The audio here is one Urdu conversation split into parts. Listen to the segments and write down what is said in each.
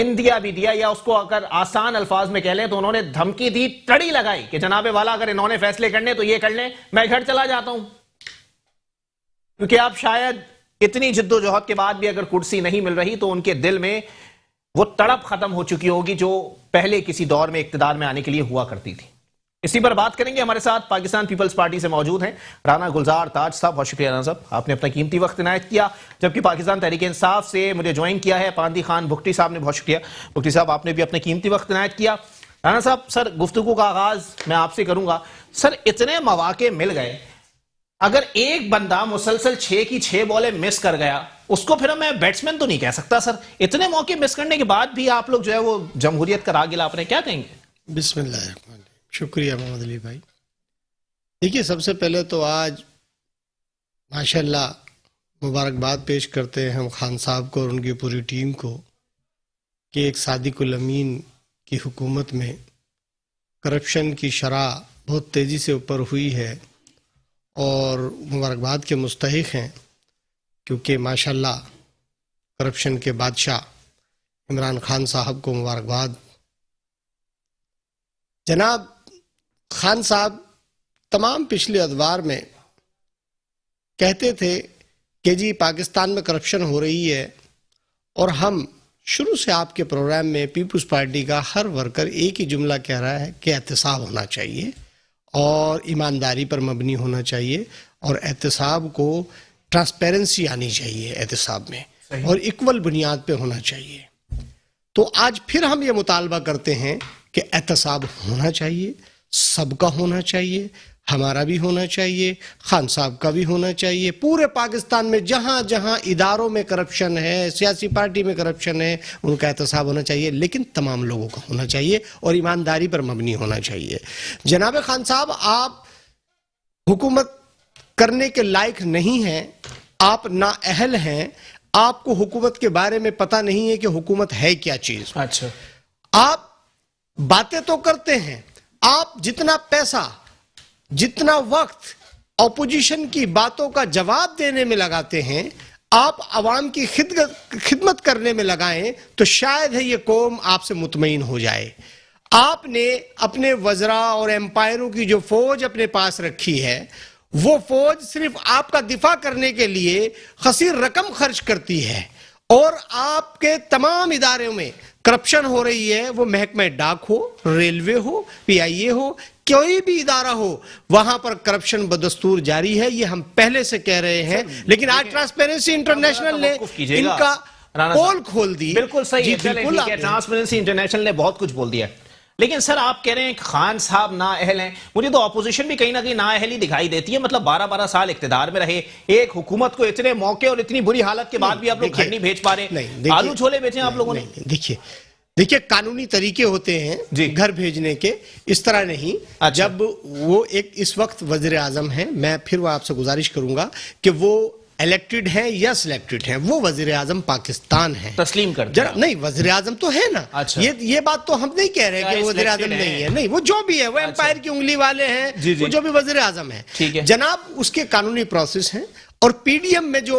انڈیا بھی دیا, یا اس کو اگر آسان الفاظ میں کہہ لیں تو انہوں نے دھمکی دی, تڑی لگائی کہ جناب والا اگر انہوں نے فیصلے کرنے تو یہ کر لیں, میں گھر چلا جاتا ہوں. کیونکہ آپ شاید اتنی جد و جہد کے بعد بھی اگر کرسی نہیں مل رہی تو ان کے دل میں وہ تڑپ ختم ہو چکی ہوگی جو پہلے کسی دور میں اقتدار میں آنے کے لیے ہوا کرتی تھی. اسی پر بات کریں گے. ہمارے ساتھ پاکستان پیپلز پارٹی سے موجود ہیں رانا گلزار تاج صاحب. بہت شکریہ رانا صاحب, آپ نے اپنا قیمتی وقت عنایت کیا. جبکہ پاکستان تحریک انصاف سے مجھے جوائن کیا ہے پاندی خان بھکٹی صاحب نے. بہت شکریہ بھکٹی صاحب, آپ نے بھی اپنا قیمتی وقت عنایت کیا. رانا صاحب, سر گفتگو کا آغاز میں آپ سے کروں گا. سر اتنے مواقع مل گئے, اگر ایک بندہ مسلسل 6 کی 6 بالیں مس کر گیا, اس کو پھر میں بیٹسمین تو نہیں کہہ سکتا. سر اتنے موقع مس کرنے کے بعد بھی آپ لوگ جو ہے وہ جمہوریت کا راہ گلا آپ نے, کیا کہیں گے؟ بسم اللہ الرحمن الرحیم. شکریہ محمد علی بھائی. دیکھیے, سب سے پہلے تو آج ماشاءاللہ مبارکباد پیش کرتے ہیں ہم خان صاحب کو اور ان کی پوری ٹیم کو کہ ایک صادق الامین کی حکومت میں کرپشن کی شرح بہت تیزی سے اوپر ہوئی ہے, اور مبارکباد کے مستحق ہیں کیونکہ ماشاءاللہ کرپشن کے بادشاہ عمران خان صاحب کو مبارکباد. جناب خان صاحب تمام پچھلے ادوار میں کہتے تھے کہ جی پاکستان میں کرپشن ہو رہی ہے, اور ہم شروع سے آپ کے پروگرام میں پیپلز پارٹی کا ہر ورکر ایک ہی جملہ کہہ رہا ہے کہ احتساب ہونا چاہیے اور ایمانداری پر مبنی ہونا چاہیے, اور احتساب کو ٹرانسپیرنسی آنی چاہیے احتساب میں, اور ایکول بنیاد پہ ہونا چاہیے. تو آج پھر ہم یہ مطالبہ کرتے ہیں کہ احتساب ہونا چاہیے, سب کا ہونا چاہیے, ہمارا بھی ہونا چاہیے, خان صاحب کا بھی ہونا چاہیے. پورے پاکستان میں جہاں جہاں اداروں میں کرپشن ہے, سیاسی پارٹی میں کرپشن ہے, ان کا احتساب ہونا چاہیے, لیکن تمام لوگوں کا ہونا چاہیے اور ایمانداری پر مبنی ہونا چاہیے. جناب خان صاحب, آپ حکومت کرنے کے لائق نہیں ہیں, آپ نااہل ہیں, آپ کو حکومت کے بارے میں پتہ نہیں ہے کہ حکومت ہے کیا چیز. اچھا, آپ باتیں تو کرتے ہیں, آپ جتنا پیسہ جتنا وقت اپوزیشن کی باتوں کا جواب دینے میں لگاتے ہیں, آپ عوام کی خدمت کرنے میں لگائیں تو شاید ہے یہ قوم آپ سے مطمئن ہو جائے. آپ نے اپنے وزراء اور امپائروں کی جو فوج اپنے پاس رکھی ہے, وہ فوج صرف آپ کا دفاع کرنے کے لیے خسیر رقم خرچ کرتی ہے, اور آپ کے تمام اداروں میں کرپشن ہو رہی ہے. وہ محکمہ ڈاک ہو, ریلوے ہو, پی آئی اے ہو, کوئی بھی ادارہ ہو, وہاں پر کرپشن بدستور جاری ہے. یہ ہم پہلے سے کہہ رہے ہیں, لیکن آج ٹرانسپیرنسی انٹرنیشنل نے ان کا پول کھول دی. بالکل صحیح ہے, ٹرانسپیرنسی انٹرنیشنل نے بہت کچھ بول دیا. لیکن سر آپ کہہ رہے ہیں کہ خان صاحب نااہل ہیں, مجھے تو اپوزیشن بھی کہیں نہ کہیں نااہل ہی دکھائی دیتی ہے. مطلب 12 سال اقتدار میں رہے, ایک حکومت کو اتنے موقع اور اتنی بری حالت کے بعد بھی آپ لوگ گھر نہیں بھیج پا رہے. آلو چھولے بیچے آپ لوگوں نے. دیکھیے قانونی طریقے ہوتے ہیں گھر بھیجنے کے, اس طرح نہیں. جب وہ ایک اس وقت وزیر اعظم ہیں, میں پھر وہ آپ سے گزارش کروں گا کہ وہ الیکٹڈ ہیں یا سلیکٹڈ ہیں, وہ وزیر اعظم پاکستان ہیں, تسلیم کر دیا. نہیں, وزیر اعظم تو ہے نا. یہ بات تو ہم نہیں کہہ رہے کہ وہ وزیر اعظم نہیں ہے, نہیں, وہ جو بھی ہے, وہ امپائر کی انگلی والے ہیں, وہ جو بھی وزیر اعظم ہیں جناب, اس کے قانونی پروسیس ہیں. اور پی ڈی ایم میں جو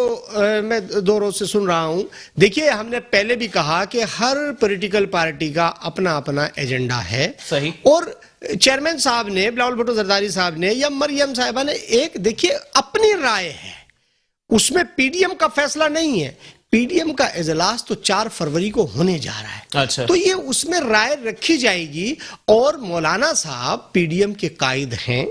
میں 2 روز سے سن رہا ہوں, دیکھیے ہم نے پہلے بھی کہا کہ ہر پولیٹیکل پارٹی کا اپنا اپنا ایجنڈا ہے. صحیح. اور چیئرمین صاحب نے, بلاول بھٹو زرداری صاحب نے یا مریم صاحبہ نے ایک دیکھیے اپنی رائے ہے, اس میں پی ڈی ایم کا فیصلہ نہیں ہے. پی ڈی ایم کا اجلاس تو 4 فروری کو ہونے جا رہا ہے. اچھا. تو یہ اس میں رائے رکھی جائے گی, اور مولانا صاحب پی ڈی ایم کے قائد ہیں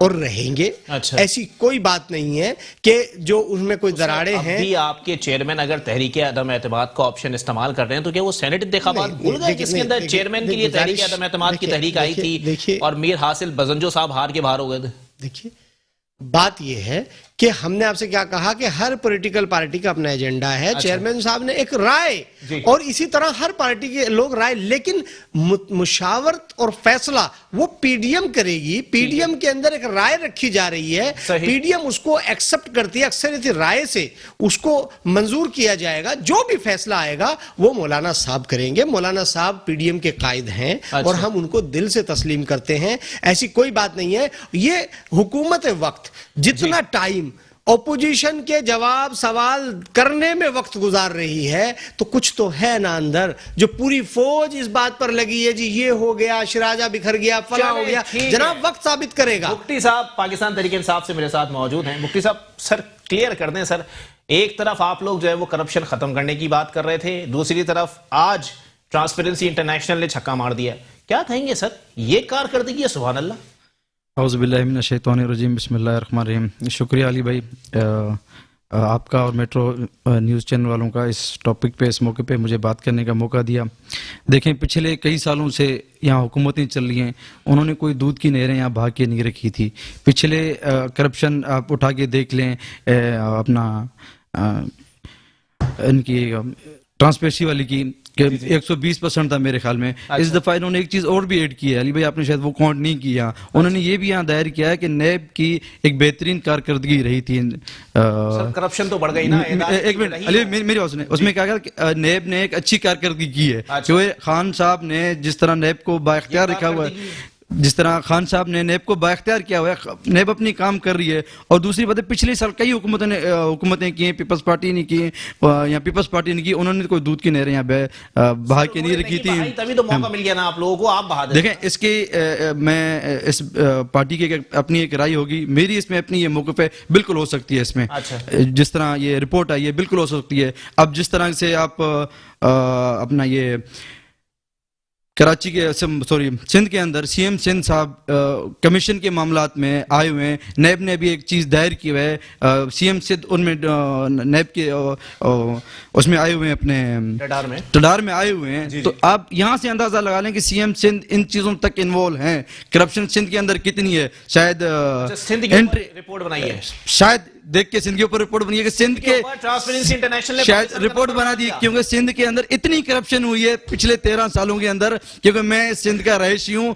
اور رہیں گے. اچھا. ایسی کوئی بات نہیں ہے کہ جو ان میں کوئی دراڑے ہیں. ابھی آپ کے چیئرمین اگر تحریک عدم اعتماد کا آپشن استعمال کر رہے ہیں تو کیا وہ سینٹ انتخابات بھول گئے جس کے اندر چیئرمین کے لیے تحریک عدم اعتماد کی تحریک آئی تھی اور میر حاصل بزنجو صاحب ہار کے باہر ہو گئے تھے؟ دیکھیے بات یہ ہے کہ ہم نے آپ سے کیا کہا کہ ہر پولیٹیکل پارٹی کا اپنا ایجنڈا ہے. چیئرمین صاحب نے ایک رائے, اور اسی طرح ہر پارٹی کے لوگ رائے, لیکن مشاورت اور فیصلہ وہ پی ڈی ایم کرے گی. پی ڈی ایم کے اندر ایک رائے رکھی جا رہی ہے, پی ڈی ایم اس کو ایکسپٹ کرتی ہے, اکثریتی رائے سے اس کو منظور کیا جائے گا. جو بھی فیصلہ آئے گا وہ مولانا صاحب کریں گے. مولانا صاحب پی ڈی ایم کے قائد ہیں, اور ہم ان کو دل سے تسلیم کرتے ہیں. ایسی کوئی بات نہیں ہے. یہ حکومت وقت جتنا ٹائم اپوزیشن کے جواب سوال کرنے میں وقت گزار رہی ہے تو کچھ تو ہے نا اندر جو پوری فوج اس بات پر لگی ہے جی یہ ہو گیا شراجہ بکھر گیا فلاں ہو گیا. جناب وقت ثابت کرے گا. مفتی صاحب پاکستان تحریک انصاف سے میرے ساتھ موجود ہیں. مفتی صاحب سر کلیئر کر دیں سر, ایک طرف آپ لوگ جو ہے وہ کرپشن ختم کرنے کی بات کر رہے تھے, دوسری طرف آج ٹرانسپیرنسی انٹرنیشنل نے چھکا مار دیا, کیا کہیں گے سر یہ کارکردگی ہے؟ سبحان اللہ. اعوذ باللہ من الشیطان الرجیم, بسم اللہ الرحمن الرحیم. شکریہ علی بھائی آپ کا اور میٹرو نیوز چینل والوں کا اس ٹاپک پہ اس موقع پہ مجھے بات کرنے کا موقع دیا. دیکھیں پچھلے کئی سالوں سے یہاں حکومتیں چل رہی ہیں, انہوں نے کوئی دودھ کی نہریں یہاں بہا کے نہیں رکھی تھی. پچھلے کرپشن آپ اٹھا کے دیکھ لیں, اپنا ان کی ٹرانسپیرنسی والی کی کہ 120% تھا میرے خیال میں. اس دفعہ انہوں نے ایک چیز اور بھی ایڈ کی ہے, علی بھائی آپ نے شاید وہ کاؤنٹ نہیں کیا, انہوں نے یہ بھی یہاں دائر کیا ہے کہ نیب کی ایک بہترین کارکردگی رہی تھی. سر کرپشن تو بڑھ گئی نا. ایک منٹ علی میری بات سنیں, اس میں کیا کہ نیب نے ایک اچھی کارکردگی کی ہے کہ خان صاحب نے جس طرح نیب کو بااختیار رکھا ہوا ہے, جس طرح خان صاحب نے نیب کو بااختیار کیا ہوا ہے, نیب اپنی کام کر رہی ہے. اور دوسری بات ہے پچھلے سال کئی حکومتیں کی ہیں, پیپلز پارٹی نے کی یا پیپلز پارٹی نے کی, انہوں نے کوئی دودھ کی نہریں یہاں بہا کے نہیں رکھی تھی. تبھی تو موقع مل گیا نا آپ لوگوں کو, آپ بہا دیں. دیکھیں اس کی میں اس پارٹی کی اپنی ایک رائے ہوگی, میری اس میں اپنی یہ موقف ہے بالکل ہو سکتی ہے. اس میں جس طرح یہ رپورٹ آئی ہے بالکل ہو سکتی ہے. اب جس طرح سے آپ اپنا یہ کراچی کے سندھ کے اندر سی ایم سندھ صاحب کمیشن کے معاملات میں آئے ہوئے ہیں, نیب نے بھی ایک چیز دائر کی ہوئے ہے, سی ایم سندھ ان میں نیب کے اس میں آئے ہوئے ہیں, اپنے ٹڈار میں آئے ہوئے ہیں. تو آپ یہاں سے اندازہ لگا لیں کہ سی ایم سندھ ان چیزوں تک انوالو ہیں. کرپشن سندھ کے اندر کتنی ہے, شاید رپورٹ بنائی ہے, شاید دیکھ کے سندھ کے اوپر رپورٹ بنی ہے کہ سندھ کے ٹرانسپیرنسی انٹرنیشنل شاید رپورٹ بنا دی, کیونکہ سندھ کے اندر اتنی کرپشن ہوئی ہے پچھلے 13 سالوں کے اندر. کیونکہ میں سندھ کا رہائشی ہوں,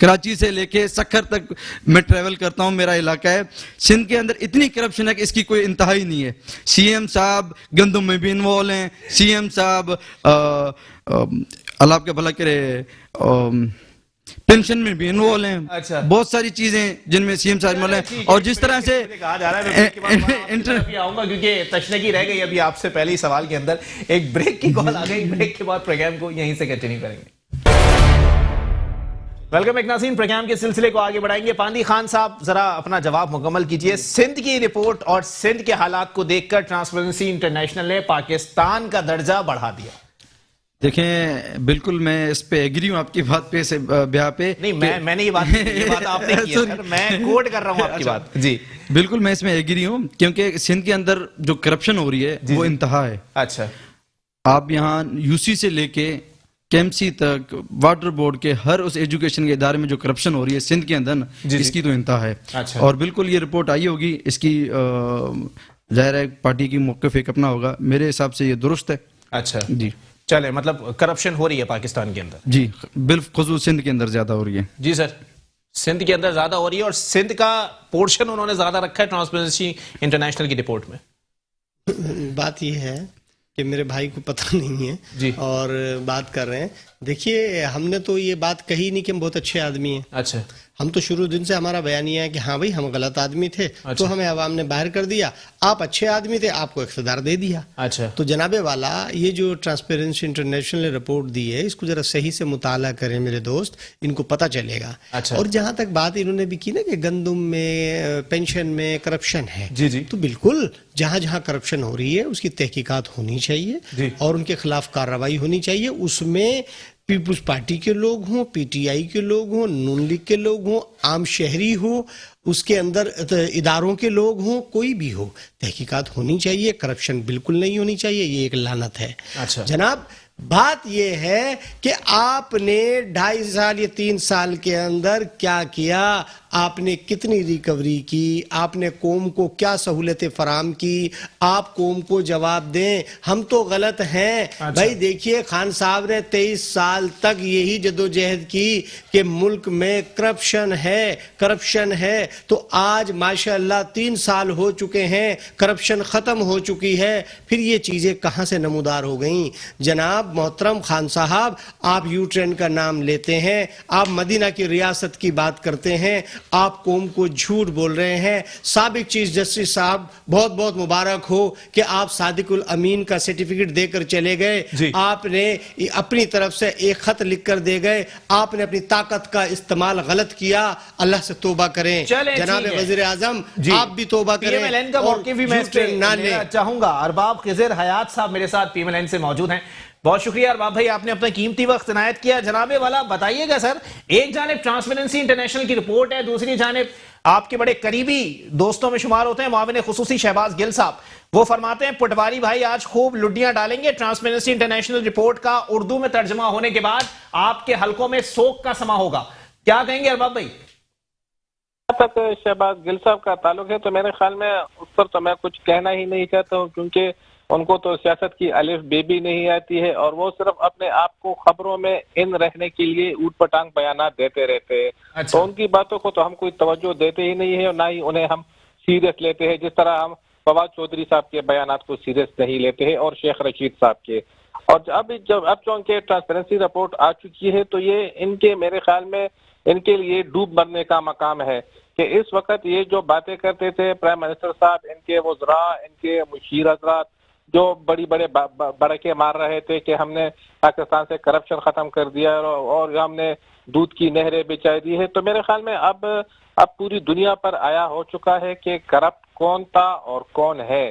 کراچی سے لے کے سکھر تک میں ٹریول کرتا ہوں, میرا علاقہ ہے. سندھ کے اندر اتنی کرپشن ہے کہ اس کی کوئی انتہا ہی نہیں ہے. سی ایم صاحب گندم میں بھی انوالو ہیں, سی ایم صاحب اللہ آپ کا بھلا کرے پینشن میں بھی انوالو ہیں, بہت ساری چیزیں جن میں سی ایم صاحب انوالو ہیں. اور جس طرح سے آؤں گا کیونکہ تشنگی رہ گئی ابھی آپ سے پہلے ہی سوال کے اندر. ایک بریک کی کال آ گئی, بریک کے بعد پروگرام کو یہیں سے کنٹینیو کریں گے. ویلکم ایک ناظرین, پروگرام کے سلسلے کو آگے بڑھائیں گے. پاندی خان صاحب ذرا اپنا جواب مکمل کیجئے. سندھ کی رپورٹ اور سندھ کے حالات کو دیکھ کر ٹرانسپیرنسی انٹرنیشنل نے پاکستان کا درجہ بڑھا دیا. دیکھیں بالکل میں اس پہ ایگری ہوں آپ کی بات پہ, سے بیاہ پہ نہیں, میں نے یہ بات آپ نے کی ہے, میں کوٹ کر رہا ہوں آپ کی بات. جی بالکل میں اس میں ایگری ہوں, کیونکہ سندھ کے اندر جو کرپشن ہو رہی ہے وہ انتہا ہے. اچھا, آپ یہاں یو سی سے لے کے کیمسی تک, واٹر بورڈ کے ہر اس ایجوکیشن کے ادارے میں جو کرپشن ہو رہی ہے سندھ کے اندر, اس کی تو انتہا ہے. اور بالکل یہ رپورٹ آئی ہوگی, اس کی ظاہر ہے پارٹی کی موقف ایک اپنا ہوگا, میرے حساب سے یہ درست ہے. اچھا جی چلے, مطلب کرپشن ہو رہی ہے پاکستان کے اندر. جی بالخصوص سندھ کے اندر زیادہ ہو رہی ہے. جی سر, سندھ کے اندر زیادہ ہو رہی ہے, اور سندھ کا پورشن انہوں نے زیادہ رکھا ہے ٹرانسپیرنسی انٹرنیشنل کی رپورٹ میں. بات یہ ہے کہ میرے بھائی کو پتہ نہیں ہے اور بات کر رہے ہیں. دیکھیے ہم نے تو یہ بات کہی نہیں کہ ہم بہت اچھے آدمی ہیں. اچھا, ہم تو شروع دن سے ہمارا بیانیہ ہے کہ ہاں بھائی ہم غلط آدمی تھے, تو ہمیں عوام نے باہر کر دیا. آپ اچھے آدمی تھے, آپ کو اقتدار دے دیا. اچھا, تو جناب والا یہ جو ٹرانسپیرنسی انٹرنیشنل نے رپورٹ دی ہے, اس کو ذرا صحیح سے مطالعہ کریں میرے دوست, ان کو پتہ چلے گا. اور جہاں تک بات انہوں نے بھی کی نا کہ گندم میں پینشن میں کرپشن ہے, تو بالکل جہاں جہاں کرپشن ہو رہی ہے اس کی تحقیقات ہونی چاہیے اور ان کے خلاف کارروائی ہونی چاہیے. اس میں پیپلز پارٹی کے لوگ ہوں, پی ٹی آئی کے لوگ ہوں, نون لیگ کے لوگ ہوں, عام شہری ہو, اس کے اندر اداروں کے لوگ ہوں, کوئی بھی ہو, تحقیقات ہونی چاہیے. کرپشن بالکل نہیں ہونی چاہیے, یہ ایک لعنت ہے. جناب بات یہ ہے کہ آپ نے 2.5 سال یا 3 سال کے اندر کیا کیا, آپ نے کتنی ریکوری کی, آپ نے قوم کو کیا سہولتیں فراہم کی, آپ قوم کو جواب دیں. ہم تو غلط ہیں بھائی. دیکھیے خان صاحب نے 23 سال تک یہی جدوجہد کی کہ ملک میں کرپشن ہے, تو آج ماشاءاللہ 3 سال ہو چکے ہیں, کرپشن ختم ہو چکی ہے. پھر یہ چیزیں کہاں سے نمودار ہو گئیں؟ جناب محترم خان صاحب, آپ یو ٹرین کا نام لیتے ہیں, آپ مدینہ کی ریاست کی بات کرتے ہیں, آپ قوم کو جھوٹ بول رہے ہیں. سابق چیف جسٹس صاحب بہت بہت مبارک ہو کہ آپ صادق الامین کا سرٹیفکیٹ دے کر چلے گئے. آپ نے اپنی طرف سے ایک خط لکھ کر دے گئے. آپ نے اپنی طاقت کا استعمال غلط کیا. اللہ سے توبہ کریں. جناب وزیر اعظم آپ بھی توبہ کریں. PMLN کا موقف بھی میں چاہوں گا. ارباب خضر حیات صاحب میرے ساتھ PMLN سے موجود ہیں. بہت شکریہ ارباب بھائی, آپ نے اپنا قیمتی وقت عنایت کیا. جناب والا بتائیے گا سر, ایک جانب ٹرانسپیرنسی انٹرنیشنل کی رپورٹ ہے, دوسری جانب آپ کے بڑے قریبی دوستوں میں شمار ہوتے ہیں معاون خصوصی شہباز گل صاحب, وہ فرماتے ہیں پٹواری بھائی آج خوب لڈیاں ڈالیں گے. ٹرانسپیرنسی انٹرنیشنل رپورٹ کا اردو میں ترجمہ ہونے کے بعد آپ کے حلقوں میں سوگ کا سما ہوگا. کیا کہیں گے ارباب بھائی؟ تک شہباز گل صاحب کا تعلق ہے تو میرے خیال میں اس پر تو میں کچھ کہنا ہی نہیں چاہتا ہوں, کیونکہ ان کو تو سیاست کی الف بے بھی نہیں آتی ہے, اور وہ صرف اپنے آپ کو خبروں میں ان رہنے کے لیے اوٹ پٹانگ بیانات دیتے رہتے ہیں. تو ان کی باتوں کو تو ہم کوئی توجہ دیتے ہی نہیں ہے, اور نہ ہی انہیں ہم سیریس لیتے ہیں, جس طرح ہم فواد چودھری صاحب کے بیانات کو سیریس نہیں لیتے ہیں اور شیخ رشید صاحب کے. اور اب چونکہ ٹرانسپیرنسی رپورٹ آ چکی ہے تو یہ ان کے میرے خیال میں ان کے لیے ڈوب مرنے کا مقام ہے کہ اس وقت یہ جو باتیں کرتے تھے پرائم منسٹر صاحب, ان کے وزراء, ان کے مشیر حضرات جو بڑے بڑکے مار رہے تھے کہ ہم نے پاکستان سے کرپشن ختم کر دیا اور ہم نے دودھ کی نہریں بچا دی ہے, تو میرے خیال میں اب پوری دنیا پر آیا ہو چکا ہے کہ کرپٹ کون تھا اور کون ہے.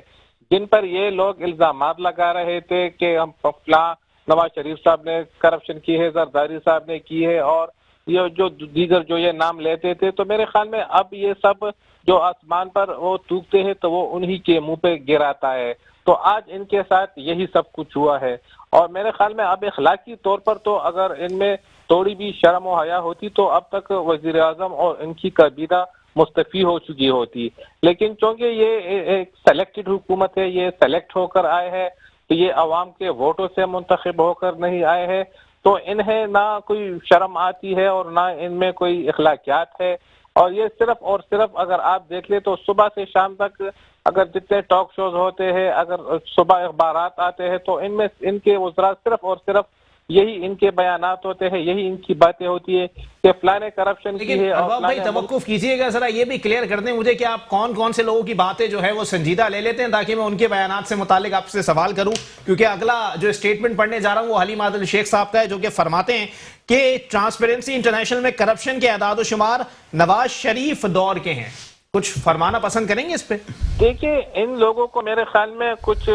جن پر یہ لوگ الزامات لگا رہے تھے کہ ہم فلاں نواز شریف صاحب نے کرپشن کی ہے, زرداری صاحب نے کی ہے, اور یہ جو دیگر جو یہ نام لیتے تھے, تو میرے خیال میں اب یہ سب جو آسمان پر وہ تھوکتے ہیں تو وہ انہی کے منہ پہ گراتا ہے. تو آج ان کے ساتھ یہی سب کچھ ہوا ہے, اور میرے خیال میں اب اخلاقی طور پر تو اگر ان میں تھوڑی بھی شرم و حیا ہوتی تو اب تک وزیر اعظم اور ان کی کابینہ مستعفی ہو چکی ہوتی. لیکن چونکہ یہ ایک سلیکٹڈ حکومت ہے, یہ سلیکٹ ہو کر آئے ہیں, تو یہ عوام کے ووٹوں سے منتخب ہو کر نہیں آئے ہیں, تو انہیں نہ کوئی شرم آتی ہے اور نہ ان میں کوئی اخلاقیات ہے. اور یہ صرف اور صرف اگر آپ دیکھ لیں تو صبح سے شام تک اگر جتنے ٹاک شوز ہوتے ہیں, اگر صبح اخبارات آتے ہیں, تو ان میں ان کے وزراء صرف اور صرف یہی ان کے بیانات ہوتے ہیں, یہی ان کی باتیں ہوتی ہے کہ فلاں کرپشن کی ہے. ارباب بھائی توقف کیجئے گا, ذرا یہ بھی کلیئر کر دیں مجھے کہ آپ کون کون سے لوگوں کی باتیں جو ہے وہ سنجیدہ لے لیتے ہیں, تاکہ میں ان کے بیانات سے متعلق آپ سے سوال کروں. کیونکہ اگلا جو اسٹیٹمنٹ پڑھنے جا رہا ہوں وہ حلیم عادل شیخ صاحب کا ہے, جو کہ فرماتے ہیں کہ ٹرانسپیرنسی انٹرنیشنل میں کرپشن کے اعداد و شمار نواز شریف دور کے ہیں. کچھ فرمانا پسند کریں گے اس پہ؟ دیکھیے ان لوگوں کو میرے خیال میں کچھ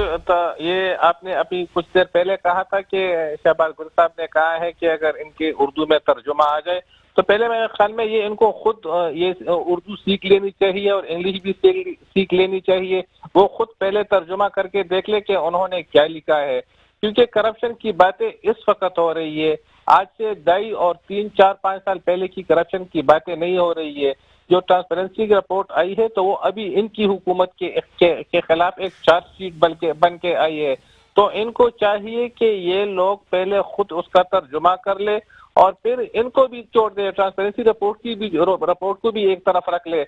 یہ آپ نے ابھی کچھ دیر پہلے کہا تھا کہ شہباز گل صاحب نے کہا ہے کہ اگر ان کے اردو میں ترجمہ آ جائے تو پہلے میرے خیال میں یہ ان کو خود یہ اردو سیکھ لینی چاہیے اور انگلش بھی سیکھ لینی چاہیے. وہ خود پہلے ترجمہ کر کے دیکھ لے کہ انہوں نے کیا لکھا ہے, کیونکہ کرپشن کی باتیں اس وقت ہو رہی ہے. آج سے 2.5 اور 3, 4, 5 سال پہلے کی کرپشن کی باتیں نہیں ہو رہی ہے. جو ٹرانسپیرنسی کی رپورٹ آئی ہے تو وہ ابھی ان کی حکومت کے خلاف ایک چارج شیٹ بن کے آئی ہے. تو ان کو چاہیے کہ یہ لوگ پہلے خود اس کا ترجمہ کر لے اور پھر ان کو بھی چھوڑ دے. ٹرانسپیرنسی رپورٹ کو بھی ایک طرف رکھ لے.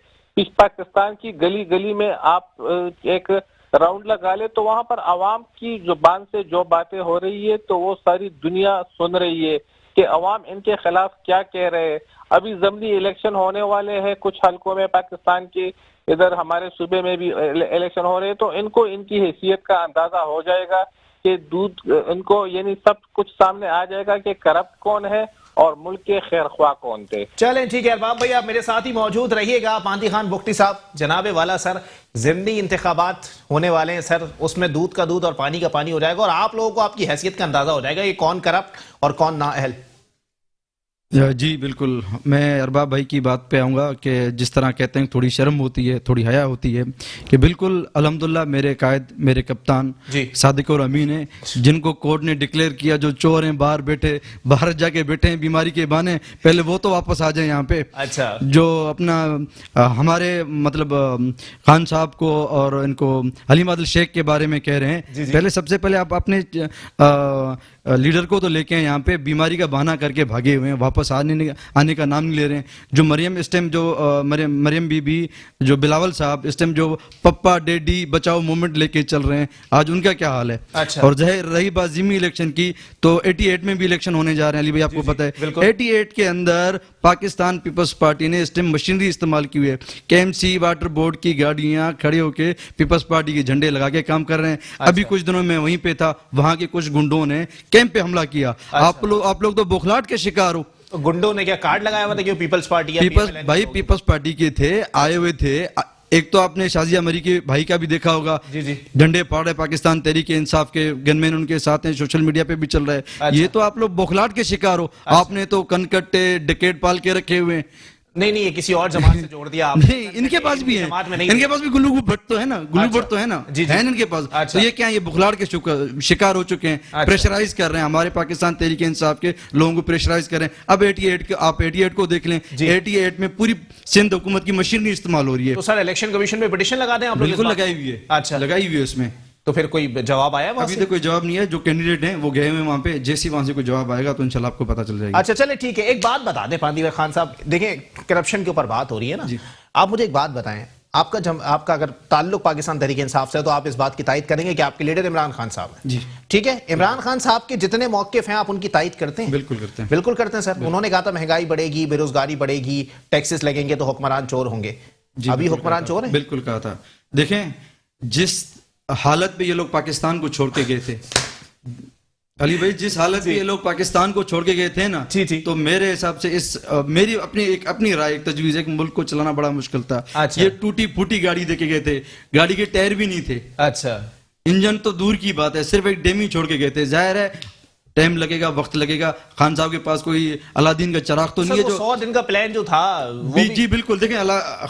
پاکستان کی گلی گلی میں آپ ایک راؤنڈ لگا لے تو وہاں پر عوام کی زبان سے جو باتیں ہو رہی ہے تو وہ ساری دنیا سن رہی ہے کہ عوام ان کے خلاف کیا کہہ رہے ہیں. ابھی ضمنی الیکشن ہونے والے ہیں کچھ حلقوں میں پاکستان کے, ادھر ہمارے صوبے میں بھی الیکشن ہو رہے ہیں, تو ان کو ان کی حیثیت کا اندازہ ہو جائے گا کہ ان کو یعنی سب کچھ سامنے آ جائے گا کہ کرپٹ کون ہے اور ملک کے خیر خواہ کون تھے. چلیں ٹھیک ہے ارباب بھائی, آپ میرے ساتھ ہی موجود رہیے گا. پاندی خان بگٹی صاحب, جناب والا سر, ضمنی انتخابات ہونے والے ہیں سر, اس میں دودھ کا دودھ اور پانی کا پانی ہو جائے گا, اور آپ لوگوں کو آپ کی حیثیت کا اندازہ ہو جائے گا کہ کون کرپٹ اور کون نااہل. جی بالکل, میں ارباب بھائی کی بات پہ آؤں گا کہ جس طرح کہتے ہیں تھوڑی شرم ہوتی ہے, تھوڑی حیا ہوتی ہے, کہ بالکل الحمدللہ میرے قائد, میرے کپتان صادق اور امین ہیں, جن کو کورٹ نے ڈکلیئر کیا جو چور ہیں باہر جا کے بیٹھے ہیں بیماری کے بہانے, پہلے وہ تو واپس آ جائیں یہاں پہ. اچھا, جو اپنا ہمارے مطلب خان صاحب کو اور ان کو حلیم عادل شیخ کے بارے میں کہہ رہے ہیں, پہلے سب سے پہلے آپ اپنے لیڈر کو تو لے کے یہاں پہ بیماری کا بہانہ کر کے بھاگے ہوئے ہیں, واپس آنے کا نام نہیں لے رہے ہیں. جو مریم اس ٹائم جو مریم بی بی, جو بلاول صاحب اس ٹائم جو پپا ڈیڈی بچاؤ موومنٹ لے کے چل رہے ہیں, آج ان کا کیا حال ہے. اور ظاہر رہی بات ضمنی الیکشن کی, تو 88 میں بھی الیکشن ہونے جا رہے ہیں علی بھائی, آپ کو پتہ ہے 88 کے اندر پاکستان پیپلز پارٹی نے اس ٹائم مشینری استعمال کی ہوئی ہے. KMC واٹر بورڈ کی گاڑیاں کھڑے ہو کے پیپلز پارٹی کے جھنڈے لگا کے کام کر رہے ہیں. ابھی کچھ دنوں میں وہیں پہ تھا, وہاں کے کچھ گنڈوں نے کیمپ پہ حملہ کیا. آپ لوگ تو بوکھلاہٹ کے شکار ہو. گنڈوں نے کیا کارڈ لگایا ہوا تھا کہ پیپلز پارٹی بھائی پیپلز پارٹی کے تھے, آئے ہوئے تھے. ایک تو آپ نے شازیہ مری کے بھائی کا بھی دیکھا ہوگا, ڈنڈے پھاڑ رہے پاکستان تحریک انصاف کے گن مین ان کے ساتھ ہیں, سوشل میڈیا پہ بھی چل رہا ہے. یہ تو آپ لوگ بوکھلاٹ کے شکار ہو. آپ نے تو کن کٹے ڈکیٹ پال کے رکھے ہوئے ہیں. نہیں یہ کسی اور جماعت سے جوڑ دیا آپ نہیں, ان کے پاس بھی ہے, ان کے پاس بھی گلو بٹ تو ہے نا, گلو بٹ تو ہے نا, ہے ان کے پاس. تو یہ کیا, یہ بخلاڑ کے شکار ہو چکے ہیں, پریشرائز کر رہے ہیں ہمارے پاکستان تحریک انصاف کے لوگوں کو, پریشرائز کر رہے ہیں. اب 88 کو دیکھ لیں, 88 میں پوری سندھ حکومت کی مشینری استعمال ہو رہی ہے. تو سر الیکشن کمیشن میں پٹیشن لگا دیں آپ لوگ؟ بالکل لگائی ہوئی ہے. اچھا, لگائی ہوئی ہے اس میں. تو پھر کوئی جواب آیا ابھی تو کوئی جواب نہیں ہے. جو کینڈیڈیٹ ہیں وہ گئے ہوئے وہاں پہ, جیسی وہاں سے کوئی جواب آئے گا تو انشاءاللہ آپ کو پتہ چل جائے گا. اچھا چلے ٹھیک ہے. ایک بات بتا دیں پاندیوی خان صاحب, دیکھیں کرپشن کے اوپر بات ہو رہی ہے نا, آپ مجھے ایک بات بتائیں, آپ کا اگر تعلق پاکستان تحریک انصاف سے ہے تو آپ اس بات کی تائید کریں گے کہ آپ کے لیڈر عمران خان صاحب ہیں. جی ٹھیک ہے, عمران خان صاحب کے جتنے موقف ہیں آپ ان کی تائید کرتے ہیں؟ بالکل کرتے ہیں. بالکل کرتے ہیں سر. انہوں نے کہا تھا مہنگائی بڑھے گی, بے روزگاری بڑھے گی, ٹیکسز لگیں گے تو حکمران چور ہوں گے. ابھی حکمران چور ہیں؟ بالکل کہا تھا. دیکھیں جس حالت پہ یہ لوگ پاکستان کو چھوڑ کے گئے تھے, علی بھائی جس حالت میں یہ لوگ پاکستان کو چھوڑ کے گئے تھے نا, تو میرے حساب سے میری اپنی رائے, ایک تجویز ہے کہ ملک کو چلانا بڑا مشکل تھا. یہ ٹوٹی پھوٹی گاڑی دے کے گئے تھے, گاڑی کے ٹائر بھی نہیں تھے. اچھا, انجن تو دور کی بات ہے, صرف ایک ڈیمی چھوڑ کے گئے تھے. ظاہر ہے ٹائم لگے گا, وقت لگے گا. خان صاحب کے پاس کوئی الادین کا چراغ تو نہیں ہے جو 100 دن کا پلان جو تھا. جی بالکل, دیکھیں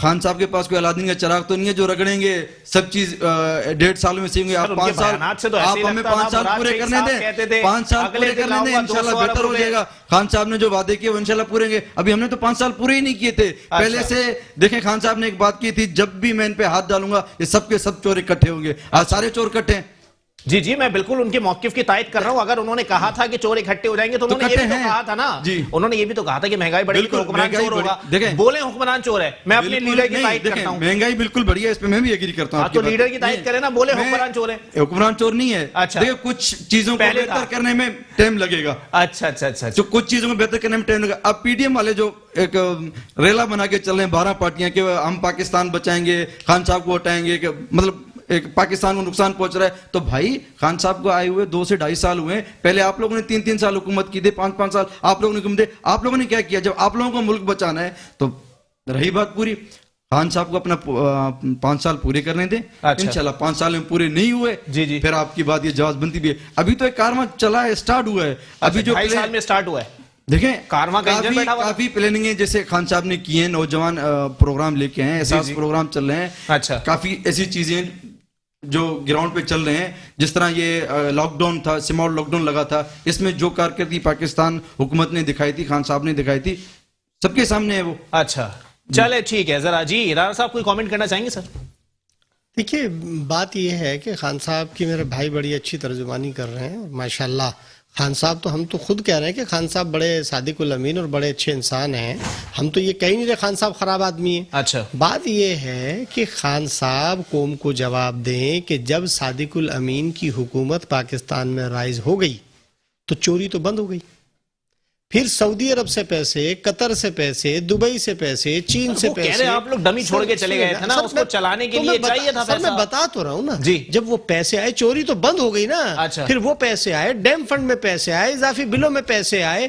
خان صاحب کے پاس کوئی الادین کا چراغ تو نہیں ہے جو رگڑیں گے سب چیز 1.5 سال میں سیکھیں گے. آپ 5 سال, آپ ہمیں 5 سال پورے کرنے دیں, 5 سال پورے کرنے دیں, انشاءاللہ بہتر ہو جائے گا. خان صاحب نے جو وعدے کیے وہ انشاءاللہ پورے گے. ابھی ہم نے تو 5 سال پورے ہی نہیں کیے تھے پہلے سے. دیکھیں خان صاحب نے ایک بات کی تھی, جب بھی میں ان پہ ہاتھ ڈالوں گا یہ سب کے سب چور اکٹھے ہوں گے. آج سارے چور اکٹھے ہیں. جی میں بالکل ان کے موقف کی تائید کر رہا ہوں. اگر انہوں نے کہا تھا کہ چور اکٹھے ہو جائیں گے تو انہوں نے یہ بھی تو کہا تھا نا, انہوں نے یہ بھی تو کہا تھا کہ مہنگائی بڑھے گی تو حکمران چور ہوگا. بولیں حکمران چور ہے, میں اپنے لیڈر کی تائید کرتا ہوں. مہنگائی بالکل بڑھی ہے, اس پہ میں بھی ایگری کرتا ہوں. تو لیڈر کی تائید کریں نا, بولیں حکمران چور ہے. حکمران چور نہیں ہے. دیکھیں کچھ چیزوں کو بہتر کرنے میں ٹائم لگے گا. اچھا, جو کچھ چیزوں کو بہتر کرنے میں ٹائم لگے گا. اب پی ڈی ایم والے جو ایک ریلا بنا کے چل رہے ہیں 12 پارٹیاں کہ ہم پاکستان بچائیں گے, خان صاحب کو ہٹائیں گے, کہ مطلب ایک پاکستان کو نقصان پہنچ رہا ہے. تو بھائی خان صاحب کو آئے ہوئے 2 سے 2.5 سال ہوئے. پہلے آپ لوگوں نے 3 سال حکومت کی تھی, 5 سال آپ لوگوں نے حکومت دی. آپ لوگوں نے کیا کیا؟ جب آپ لوگوں کو ملک بچانا ہے تو رہی بات پوری, خان صاحب کو اپنا 5 سال پورے کرنے دیں. انشاءاللہ 5 سال میں پورے نہیں ہوئے پھر آپ کی بات یہ جواز بنتی بھی ہے. ابھی تو ایک کارواں چلا ہے, سٹارٹ ہوا ہے. ابھی جو 2.5 سال میں سٹارٹ ہوا ہے. دیکھیں کافی پلاننگ ہے جیسے خان صاحب نے کی ہیں, نوجوان پروگرام لے کے ہیں, احساس پروگرام چل رہے ہیں. کافی ایسی چیزیں جو گراؤنڈ پہ چل رہے ہیں. جس طرح یہ لاک ڈاؤن تھا, سمال لاک ڈاؤن لگا تھا, اس میں جو کارکردگی پاکستان حکومت نے دکھائی تھی, خان صاحب نے دکھائی تھی, سب کے سامنے ہے وہ. اچھا چلے ٹھیک ہے. ذرا جی رانا صاحب کوئی کامنٹ کرنا چاہیں گے سر؟ دیکھیے بات یہ ہے کہ خان صاحب کی میرے بھائی بڑی اچھی ترجمانی کر رہے ہیں, اور ماشاءاللہ خان صاحب تو ہم تو خود کہہ رہے ہیں کہ خان صاحب بڑے صادق الامین اور بڑے اچھے انسان ہیں. ہم تو یہ کہیں نہیں رہے خان صاحب خراب آدمی ہیں. اچھا, بات یہ ہے کہ خان صاحب قوم کو جواب دیں کہ جب صادق الامین کی حکومت پاکستان میں رائز ہو گئی تو چوری تو بند ہو گئی. پھر سعودی عرب سے پیسے, قطر سے پیسے, دبئی سے پیسے, چین سے پیسے, آپ لوگ ڈمی چھوڑ کے چلے گئے تھے نا, اس کو چلانے کے لیے چاہیے تھا پیسہ. میں بتا تو رہا ہوں نا, جب وہ پیسے آئے چوری تو بند ہو گئی نا. پھر وہ پیسے آئے, ڈیم فنڈ میں پیسے آئے, اضافی بلوں میں پیسے آئے,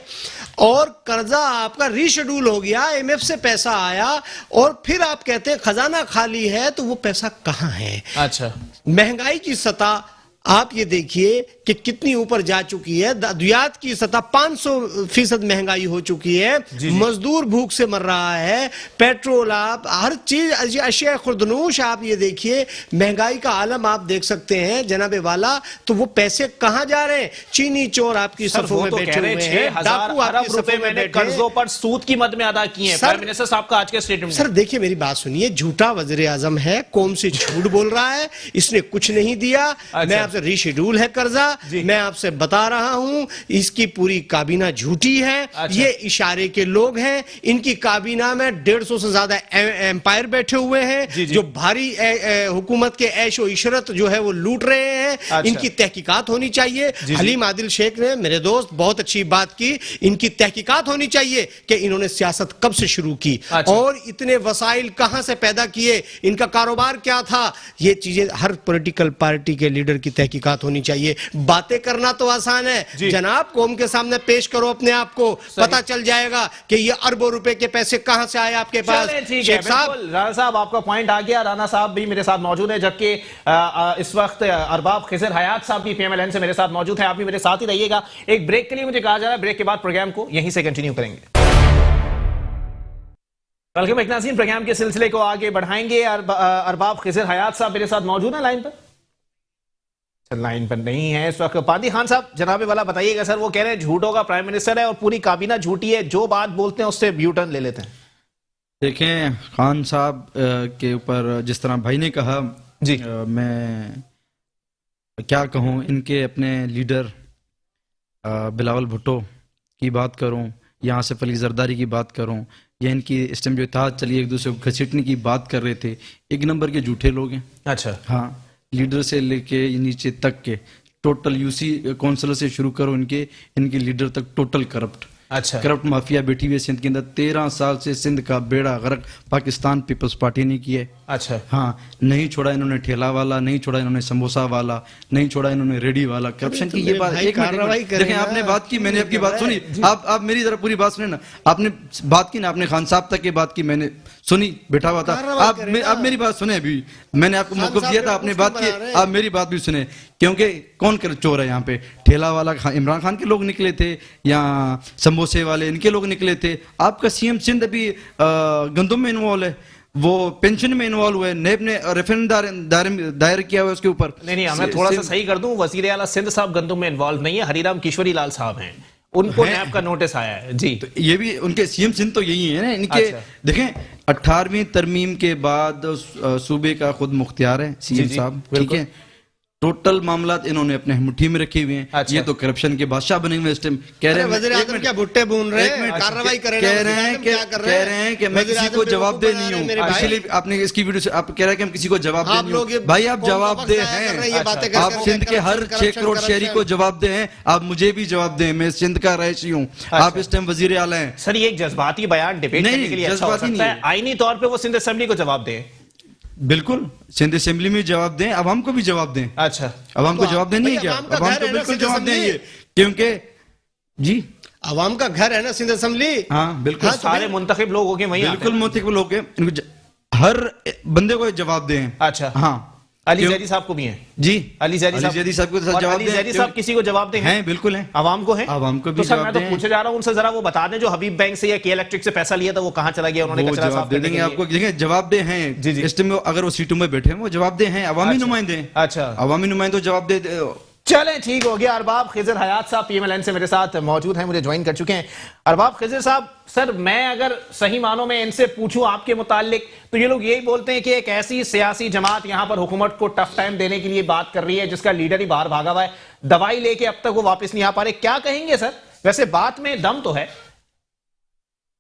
اور قرضہ آپ کا ری شیڈول ہو گیا, IMF سے پیسہ آیا, اور پھر آپ کہتے ہیں خزانہ خالی ہے. تو وہ پیسہ کہاں ہے؟ اچھا, مہنگائی کی سطح آپ یہ دیکھیے کہ کتنی اوپر جا چکی ہے. ادویات کی سطح 500% مہنگائی ہو چکی ہے. مزدور بھوک سے مر رہا ہے. پیٹرول, آپ ہر چیز اشیاء خوردنوش آپ یہ دیکھیے, مہنگائی کا عالم آپ دیکھ سکتے ہیں جناب والا. تو وہ پیسے کہاں جا رہے ہیں؟ چینی چور آپ کی صفوں میں بیٹھے ہوئے ہیں, ڈاکو آپ کی صفوں میں بیٹھے ہیں, قرضوں پر سود کی مد میں ادا کیے ہیں. پرائم منسٹر صاحب کا آج کے سٹیٹمنٹ. سر دیکھیے میری بات سنیے, جھوٹا وزیر اعظم ہے, قوم سے جھوٹ بول رہا ہے, اس نے کچھ نہیں دیا. میں آپ سے ری شیڈول ہے قرضہ, میں آپ سے بتا رہا ہوں اس کی پوری کابینہ جھوٹی ہے. یہ اشارے کے لوگ ہیں. ان کی کابینہ میں 150 سے زیادہ ایمپائر بیٹھے ہوئے ہیں جو بھاری حکومت کے عیش و عشرت جو ہے وہ لوٹ رہے ہیں. ان کی تحقیقات ہونی چاہیے. حلیم عادل شیخ نے میرے دوست بہت اچھی بات کی. ان کی تحقیقات ہونی چاہیے کہ انہوں نے سیاست کب سے شروع کی اور اتنے وسائل کہاں سے پیدا کیے, ان کا کاروبار کیا تھا. یہ چیزیں ہر پولیٹیکل پارٹی کے لیڈر کی تحقیقات ہونی چاہیے. باتیں کرنا تو آسان ہے جناب, قوم کے سامنے پیش کرو اپنے آپ کو, پتہ چل جائے گا کہ یہ اربوں روپے کے پیسے کہاں سے آئے آپ کے پاس. شیخ صاحب, رانا صاحب آپ کا پوائنٹ آ گیا. رانا صاحب بھی میرے ساتھ موجود ہیں, جبکہ اس وقت ارباب خضر حیات صاحب بھی پی ایم ایل این سے میرے ساتھ موجود ہیں. آپ بھی میرے ساتھ ہی رہیے گا. ایک بریک کے لیے مجھے کہا جا رہا ہے, بریک کے بعد پروگرام کو یہیں سے کنٹینیو کریں گے. ویلکم ایک ناظرین, پروگرام کے سلسلے کو آگے بڑھائیں گے. ارباب خضر حیات صاحب میرے ساتھ موجود ہیں لائن پر. لائن پر نہیں ہے اس وقت. پاندی خان صاحب, جناب والا بتائیے گا سر. وہ کہہ رہے ہیں جھوٹوں کا پرائم منسٹر ہے اور پوری کابینہ جھوٹی ہے, جو بات بولتے ہیں اس سے یو ٹرن لے لیتے ہیں. دیکھیں خان صاحب کے اوپر جس طرح بھائی نے کہا, میں کیا کہوں, ان کے اپنے لیڈر بلاول بھٹو کی بات کروں, یہاں سے علی زرداری کی بات کروں, یا ان کی اس ٹائم جو اتحاد چلی ایک دوسرے کو گھسیٹنے کی بات کر رہے تھے, ایک نمبر کے جھوٹے لوگ ہیں. اچھا, ہاں, لیڈر سے لے کے نیچے تک کے ٹوٹل یو سی کونسلر سے شروع کرو ان کے لیڈر تک ٹوٹل کرپٹ. اچھا, کرپٹ مافیا بیٹھی ہوئی سندھ کے اندر. 13 سال سے سندھ کا بیڑا غرق پاکستان پیپلز پارٹی نے کیا ہے. اچھا, ہاں, نہیں چھوڑا انہوں نے ٹھیلا والا, نہیں چھوڑا انہوں نے سموسا والا, نہیں چھوڑا انہوں نے ریڈی والا. کرپشن کی یہ بات, ایک منٹ دیکھیں, آپ نے بات کی, میں نے آپ کی بات سنی. آپ میری ذرا پوری بات سنیں نا. آپ نے بات کی نا, آپ نے خان صاحب تک کی بات کی, میں نے سنی, بیٹھا ہوا تھا. آپ میری بات سنیں. ابھی میں نے آپ کو موقف دیا تھا, آپ نے بات کی, آپ میری بات بھی سنیں. کیونکہ کون چور ہے یہاں پہ؟ ٹھیلا والا عمران خان کے لوگ نکلے تھے, یا سموسے والے ان کے لوگ نکلے تھے. آپ کا سی ایم سندھ ابھی گندم میں انوالو ہے, وہ پینشن میں انوالو ہے, نیب نے ریفرنڈم دائر کیا ہوا ہے اس کے اوپر. نہیں, میں تھوڑا سا صحیح کر دوں, وزیر اعلیٰ سندھ صاحب گندم میں انوالو نہیں ہے, ہری رام کیشوری لال صاحب ہیں, ان کو نیب کا نوٹس آیا ہے. جی, یہ بھی ان کے سی ایم سندھ تو یہی ہے نا. ان کے دیکھیں 18ویں ترمیم کے بعد صوبے کا خود مختار ہے سی ایم صاحب, ٹھیک ہے. ٹوٹل معاملات انہوں نے اپنے مٹھی میں رکھے ہوئے ہیں. یہ تو کرپشن کے بادشاہ بنے ہوئے اس ٹائم. کہہ رہے ہیں وزیر اعظم کیا بھٹے بون رہے ہیں, کارروائی کریں. کہہ رہے ہیں کہ میں کسی کو جواب دہ نہیں ہوں. اسی لیے آپ نے اس کی ویڈیو سے آپ کہہ رہے ہیں کہ ہم کسی کو جواب دہ نہیں ہوں. بھائی آپ جواب دہ ہیں, آپ سندھ کے ہر 6 کروڑ شہری کو جواب دہ ہیں. آپ مجھے بھی جواب دیں, میں سندھ کا رہائشی ہوں, آپ اس ٹائم وزیر اعلیٰ ہیں. سر یہ ایک جذباتی بیان ڈیبیٹ کرنے کے لیے اچھا ہو سکتا ہے, آئینی طور پہ وہ سندھ اسمبلی کو جواب دیں. بالکل, سندھ اسمبلی میں جواب دیں, عوام کو بھی جواب دیں. اچھا, عوام کو جواب دیں. کیا عوام کو بالکل جواب دیں, یہ کیونکہ جی عوام کا گھر ہے نا سندھ اسمبلی. ہاں بالکل, سارے منتخب لوگ ہو گئے وہیں, بالکل منتخب لوگ ہیں, ان کو ہر بندے کو جواب دیں. اچھا, ہاں, علی زیدی صاحب کو بھی ہیں. جی, علی زیدی صاحب کو جواب دیں. علی زیدی صاحب کسی کو جواب دیں ہیں, بالکل ہیں, عوام کو ہیں, عوام کو بھی جواب دیں. تو سر میں تو پوچھے جا رہا ہوں ان سے, ذرا وہ بتا دیں جو حبیب بینک سے یا کے الیکٹرک سے پیسہ لیا تھا وہ کہاں چلا گیا, انہوں نے کچرا صاف کرنے کے لیے. آپ کو دیکھیں جواب دہ ہیں. اس ٹائم اگر وہ سیٹوں میں بیٹھے ہیں وہ جواب دہ ہیں, عوامی نمائندے ہیں. اچھا, عوامی نمائندے جواب دہ. چلیں ٹھیک ہو گیا. ارباب خضر حیات صاحب پی ایم ایل این سے میرے ساتھ موجود ہیں, مجھے جوائن کر چکے ہیں. ارباب خضر صاحب, سر میں اگر صحیح معنوں میں ان سے پوچھوں آپ کے متعلق, تو یہ لوگ یہی بولتے ہیں کہ ایک ایسی سیاسی جماعت یہاں پر حکومت کو ٹف ٹائم دینے کے لیے بات کر رہی ہے جس کا لیڈر ہی باہر بھاگا ہوا ہے, دوائی لے کے اب تک وہ واپس نہیں آ پا رہے. کیا کہیں گے سر؟ ویسے بات میں دم تو ہے.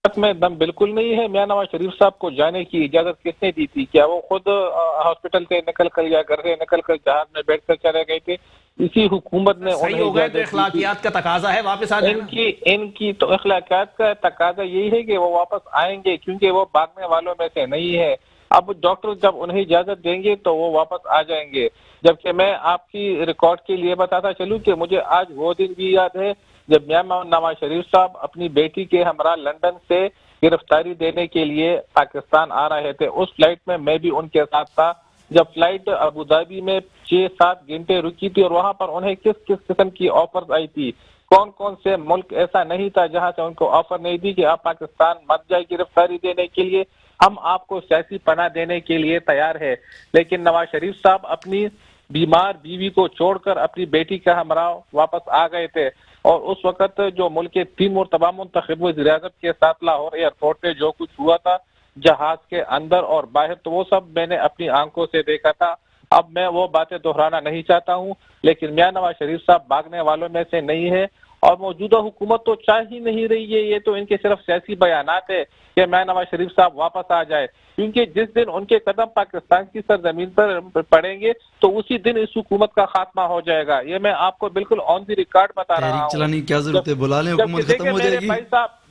بات میں دم بالکل نہیں ہے. میاں نواز شریف صاحب کو جانے کی اجازت کس نے دی تھی؟ کیا وہ خود ہاسپٹل سے نکل کر یا گھر سے نکل کر جہاز میں بیٹھ کر چلے گئے تھے؟ اسی حکومت نے صحیح ہو گئے تو اخلاقیات کا تقاضا ہے واپس آ جانا. ان کی تو اخلاقیات کا تقاضا یہی ہے کہ وہ واپس آئیں گے, کیونکہ وہ بھاگنے والوں میں سے نہیں ہے. اب ڈاکٹر جب انہیں اجازت دیں گے تو وہ واپس آ جائیں گے. جبکہ میں آپ کی ریکارڈ کے لیے بتاتا چلوں کہ مجھے آج وہ دن بھی یاد ہے جب میاں نواز شریف صاحب اپنی بیٹی کے ہمراہ لندن سے گرفتاری دینے کے لیے پاکستان آ رہے تھے. اس فلائٹ میں بھی ان کے ساتھ تھا جب فلائٹ ابوظہبی میں 6-7 گھنٹے رکی تھی, اور وہاں پر انہیں کس قسم کی آفرز آئی تھی. کون کون سے ملک ایسا نہیں تھا جہاں سے ان کو آفر نہیں دی کہ آپ پاکستان مت جائے گرفتاری دینے کے لیے, ہم آپ کو سیاسی پناہ دینے کے لیے تیار ہے. لیکن نواز شریف صاحب اپنی بیمار بیوی کو چھوڑ کر اپنی بیٹی کا ہمراہ واپس آ گئے تھے. اور اس وقت جو ملک کے 3 مرتبہ منتخب وزیر اعظم کے ساتھ لاہور ایئرپورٹ پہ جو کچھ ہوا تھا جہاز کے اندر اور باہر, تو وہ سب میں نے اپنی آنکھوں سے دیکھا تھا. اب میں وہ باتیں دہرانا نہیں چاہتا ہوں، لیکن میاں نواز شریف صاحب بھاگنے والوں میں سے نہیں ہے، اور موجودہ حکومت تو چاہ ہی نہیں رہی ہے، یہ تو ان کے صرف سیاسی بیانات ہے کہ میاں نواز شریف صاحب واپس آ جائے، کیونکہ جس دن ان کے قدم پاکستان کی سرزمین پر پڑیں گے تو اسی دن اس حکومت کا خاتمہ ہو جائے گا. یہ میں آپ کو بالکل آن دی ریکارڈ بتا رہا تحریک ہوں. چلانے کی کیا ضرورت ہے، بلا لیں، حکومت ختم ہو جائے گی.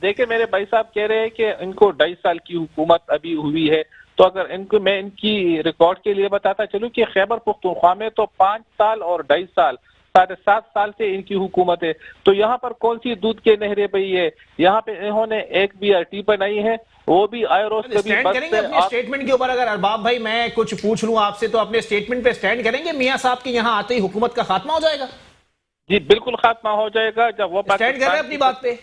دیکھیں میرے بھائی صاحب کہہ رہے ہیں کہ ان کو 2.5 سال کی حکومت ابھی ہوئی ہے، تو اگر میں ان کی ریکارڈ کے لیے بتاتا چلوں کہ خیبر پختونخوا میں تو 5 سال اور 2.5 سال 7.5 سال سے ان کی حکومت ہے، تو یہاں پر کون سی دودھ کے نہریں بہی ہے؟ یہاں پہ انہوں نے ایک BRT بنائی ہے، وہ بھی آئے روز کبھی سٹینڈ کریں گے اپنے اسٹیٹمنٹ کے اوپر. اگر ارباب بھائی میں کچھ پوچھ لوں آپ سے تو اپنے اسٹیٹمنٹ پہ سٹینڈ کریں گے میاں صاحب کے یہاں آتے ہی حکومت کا خاتمہ ہو جائے گا؟ جی بالکل خاتمہ ہو جائے گا. جب وہ سٹینڈ کر رہے ہیں اپنی بات پہ؟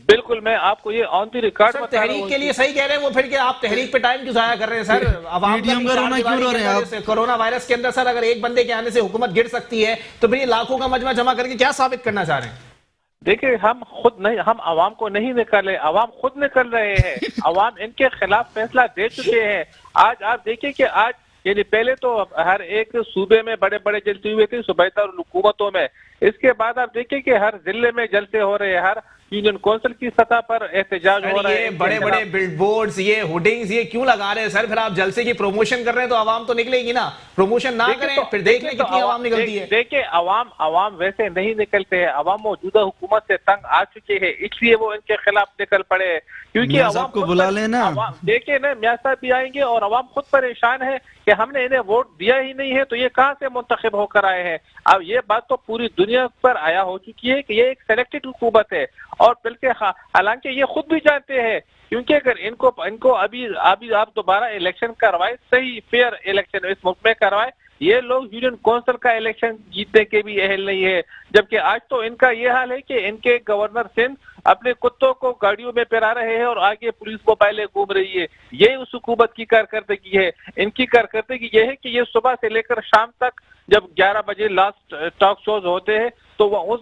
بالکل، میں آپ کو یہ آن دی ریکارڈ سر تحریک کے لیے صحیح کہہ رہے ہیں وہ، پھر کہ آپ تحریک پہ ٹائم کیوں ضائع کر رہے ہیں سر؟ عوام کا کورونا وائرس کے اندر سر اگر ایک بندے کے آنے سے حکومت گر سکتی ہے تو پھر یہ لاکھوں کا مجمع جمع کر کے کیا ثابت کرنا چاہ رہے ہیں؟ دیکھیں ہم خود نہیں، ہم عوام کو نہیں نکالے، عوام خود نکل رہے ہیں. عوام ان کے خلاف فیصلہ دے چکے ہیں. آج آپ دیکھیں کہ آج یعنی پہلے تو ہر ایک صوبے میں بڑے بڑے جلسے ہوئے تھے صوبائی حکومتوں میں، اس کے بعد آپ دیکھیں کہ ہر ضلع میں جلسے ہو رہے ہیں، ہر یونین کونسل کی سطح پر احتجاج ہو رہا ہے. یہ بڑے بڑے بلڈ بورڈز، یہ ہوڈنگز، یہ کیوں لگا رہے ہیں سر؟ پھر آپ جلسے کی پروموشن کر رہے ہیں تو عوام تو نکلے گی نا. پروموشن نہ کریں پھر دیکھ لیں کتنی عوام نکلتی ہے. دیکھیں عوام ویسے نہیں نکلتے ہیں، عوام موجودہ حکومت سے تنگ آ چکے ہیں، اس لیے وہ ان کے خلاف نکل پڑے ہیں. کیونکہ عوام کو بلا لینا، دیکھیں نا میاں صاحب بھی آئیں گے اور عوام خود پریشان ہے کہ ہم نے انہیں ووٹ دیا ہی نہیں ہے تو یہ کہاں سے منتخب ہو کر آئے ہیں. اب یہ بات تو پوری دنیا پر آیا ہو چکی ہے کہ یہ ایک سلیکٹڈ حکومت ہے، اور بلکہ حالانکہ یہ خود بھی جانتے ہیں، کیونکہ اگر ان کو ابھی آپ دوبارہ الیکشن کروائے، صحیح فیئر الیکشن اس ملک میں کروائے، یہ لوگ یونین کونسل کا الیکشن جیتنے کے بھی اہل نہیں ہے. جبکہ آج تو ان کا یہ حال ہے کہ ان کے گورنر سندھ اپنے کتوں کو گاڑیوں میں پہرا رہے ہیں اور آگے پولیس موبائلیں گھوم رہی ہے. یہ اس حکومت کی کارکردگی ہے. ان کی کارکردگی یہ ہے کہ یہ صبح سے لے کر شام تک جب 11 بجے لاسٹ ٹاک شوز ہوتے ہیں تو وہ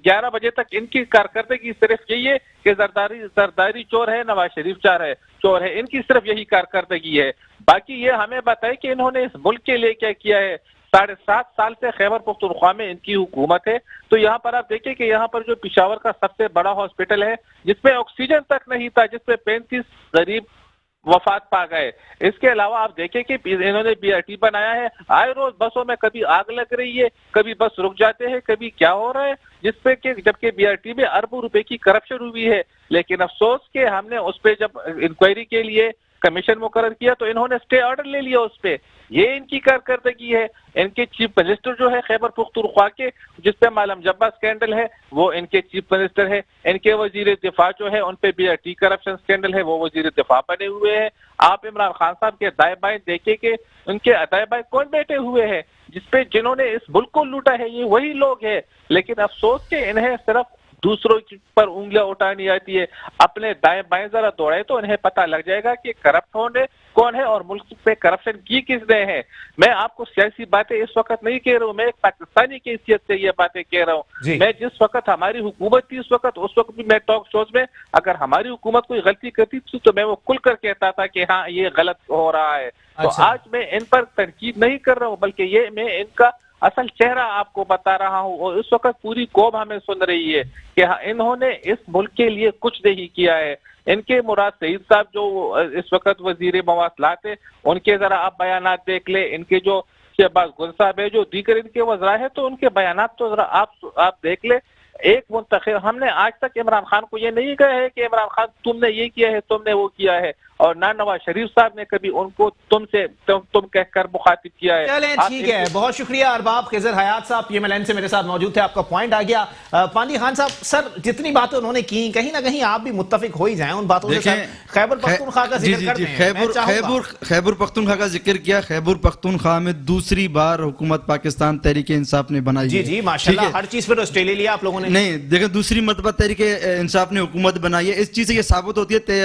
11 بجے تک ان کی کارکردگی صرف یہی ہے کہ زرداری چور ہے، نواز شریف چور ہے. ان کی صرف یہی کارکردگی ہے. باقی یہ ہمیں بتائے کہ انہوں نے اس ملک کے لیے کیا کیا ہے. 7.5 سال سے خیبر پختونخوا میں ان کی حکومت ہے، تو یہاں پر آپ دیکھیں کہ یہاں پر جو پشاور کا سب سے بڑا ہاسپٹل ہے جس میں آکسیجن تک نہیں تھا، جس میں 35 غریب وفات پا گئے. اس کے علاوہ آپ دیکھیں کہ انہوں نے BRT بنایا ہے. آئے روز بسوں میں کبھی آگ لگ رہی ہے، کبھی بس رک جاتے ہیں، کبھی کیا ہو رہا ہے، جس پہ کہ جبکہ BRT میں اربوں روپے کی کرپشن ہوئی ہے. لیکن افسوس کہ ہم نے اس پہ جب انکوائری کے لیے کمیشن مقرر کیا تو انہوں نے سٹے آرڈر لے لیا اس پہ. یہ ان کی کارکردگی ہے. ان کے چیف منسٹر جو ہے خیبر پختونخوا کے، جس پہ معلوم جبا سکینڈل ہے، وہ ان کے چیف منسٹر ہے. ان کے وزیر دفاع جو ہے ان پہ BRT کرپشن سکینڈل ہے، وہ وزیر دفاع بنے ہوئے ہیں. آپ عمران خان صاحب کے دائیں بائیں دیکھیں کہ ان کے دائیں بائیں کون بیٹھے ہوئے ہیں جنہوں نے اس ملک کو لوٹا ہے. یہ وہی لوگ ہیں. لیکن افسوس کہ انہیں صرف دوسروں پر انگلیاں اٹھانی آتی ہے. اپنے دائیں بائیں ذرا دوڑے تو انہیں پتہ لگ جائے گا کہ کرپٹ ہونے کون ہے اور ملک پہ کرپشن کی کس نے ہے. میں آپ کو سیاسی باتیں اس وقت نہیں کہہ رہا ہوں، میں ایک پاکستانی کی حیثیت سے یہ باتیں کہہ رہا ہوں. میں جس وقت ہماری حکومت تھی اس وقت بھی میں ٹاک شوز میں اگر ہماری حکومت کوئی غلطی کرتی تھی تو میں وہ کھل کر کہتا تھا کہ ہاں یہ غلط ہو رہا ہے. تو آج میں ان پر تنقید نہیں کر رہا ہوں، بلکہ یہ میں ان کا اصل چہرہ آپ کو بتا رہا ہوں. اور اس وقت پوری قوم ہمیں سن رہی ہے کہ انہوں نے اس ملک کے لیے کچھ نہیں کیا ہے. ان کے مراد سعید صاحب جو اس وقت وزیر مواصلات ہیں، ان کے ذرا آپ بیانات دیکھ لیں. ان کے جو شہباز گل صاحب ہے جو دیگر ان کے وزراء ہیں، تو ان کے بیانات تو ذرا آپ دیکھ لیں. ایک منتخب ہم نے آج تک عمران خان کو یہ نہیں کہا ہے کہ عمران خان تم نے یہ کیا ہے، تم نے وہ کیا ہے. اور نہ نواز شریف صاحب نے کبھی ان کو تم کہہ کر مخاطب کیا ہے. چلیں ٹھیک ہے، بہت شکریہ ارباب خضر حیات صاحب، یہ لائن سے میرے ساتھ موجود تھے. آپ کا پوائنٹ آ گیا. پاندی خان صاحب، سر جتنی باتیں انہوں نے کی کہیں نہ کہیں آپ بھی متفق ہو ہی جائیں ان باتوں سے. خیبر پختونخوا کا ذکر کرتے ہیں. خیبر پختونخوا کا ذکر کیا. خیبر پختونخوا میں دوسری بار حکومت پاکستان تحریک انصاف نے بنائی. جی ماشاءاللہ، ہر چیز پہ آسٹریلیا لیا آپ لوگوں نے. نہیں دیکھیں، دوسری مرتبہ تحریک انصاف نے حکومت بنائی ہے. اس چیز سے یہ ثابت ہوتی ہے